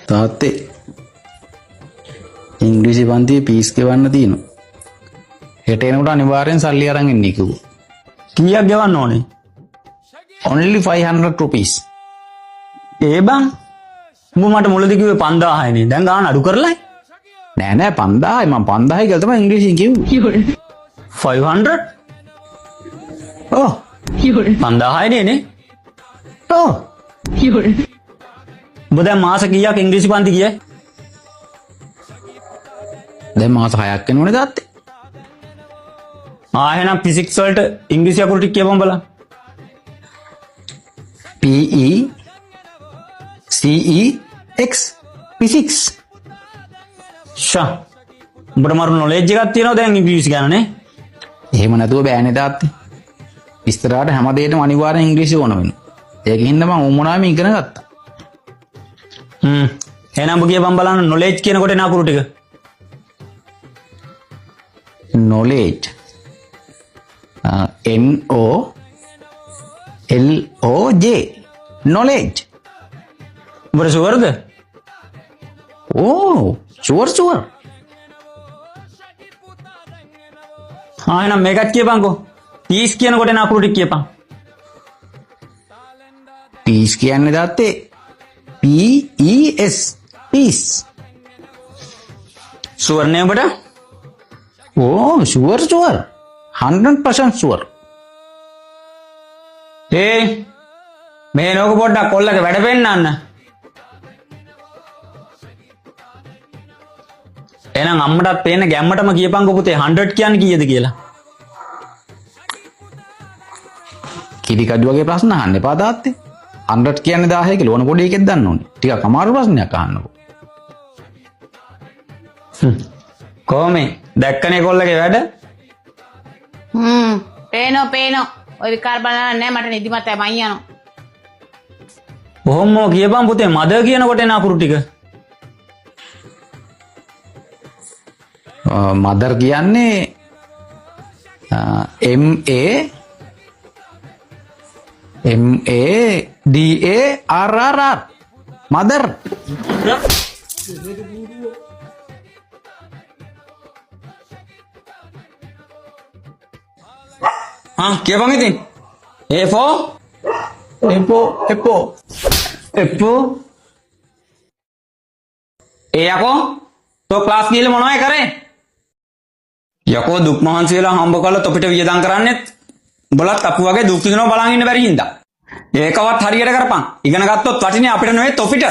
තාත්තේ ඉංග්‍රීසි පන්තියේ පීස් ගෙවන්න තියෙනවා. හෙට එනකොට අනිවාර්යෙන් සල්ලි අරන් එන්න කිව්වා. කීයක් ගෙවන්න ඕනේ? only 500 rupees. ඒ බං උඹ මට මුලදී කිව්වේ 5000යි නේ. දැන් ගාන අඩු කරලායි. නෑ 5000යි මම 5000යි කියලා තමයි ඉංග්‍රීසියෙන් කිව්වේ. 500? ඔව්. 5000යි නේ. ඔව්. උඹ දැන් මාස කීයක් ඉංග්‍රීසි පන්ති ගියේ? දැන් මාස 6ක් වෙනවනේ තාත්තේ. එහෙනම් ෆිසික්ස් වලට ඉංග්‍රීසි අකුරු ටික කියපන් බලන්න. PECEX physics. ෂා උඹට මරු නොලෙජ් එකක් තියෙනවා දැන් ඉංග්‍රීසි ගැන නේ? එහෙම නැතුව බෑනේ තාත්තේ. ඉස්තරාට හැමදේටම අනිවාර්යෙන් ඉංග්‍රීසි ඕන වෙනවා. ඒකින්ද මම උඹනාම ඉගෙන ගත්තා. එහෙනම් ඔබ කියපන් බලන්න නොලෙජ් කියනකොට එන අකුරු ටික. knowledge NOLOJ knowledge. උඹට ෂුවර්ද? ඕ ෂුවර්. එහෙනම් මේකත් කියපන්කෝ. පීස් කියනකොට එන අකුරු ටික කියපන්. පීස් කියන්නේ තාත්තේ PES පීස්. ෂුවර් නේ උඹට? ඕ ෂුවර් 100% ෂුවර්. මේ නෝක පොඩ්ඩක් කොල්ලක වැඩ පෙන්නන්න. එහෙනම් අම්මටත් පේන ගැම්මටම කියපන්කෝ පුතේ 100 කියන්නේ කීයද කියලා. කිරි කඩු වගේ ප්‍රශ්න අහන්න එපා තාත්තේ. 100 කියන්නේ 1000 කියලා ඕන පොඩි එකෙක් දන්න ඕනේ. ටිකක් අමාරු ප්‍රශ්නයක් අහන්නකෝ. කොහොමේ දැක්කනේ කොල්ලගේ වැඩ? පේනෝ. ඔය විකාර බලන්න නෑ මට නිදිමතයි මං යනවා. කොහොම කියපන් පුතේ මදර් කියනකොට එන අකුරු ටික. මදර් කියන්නේ MADARR මදර්. කියපන් ඉතින්. A for apple. යකෝ තෝ ක්ලාස් ගිහලා මොනවයි කරේ? යකෝ දුක් මහන්සි වෙලා හම්බ කරලා තොපිට වියදම් කරන්නෙත් උඹලත් අපු වගේ දුක් විඳිනවා බලන් ඉන්න බැරි හින්දා. ඒකවත් හරියට කරපන්. ඉගෙන ගත්තොත් වටිනේ අපිට නෙවෙයි තොපිට.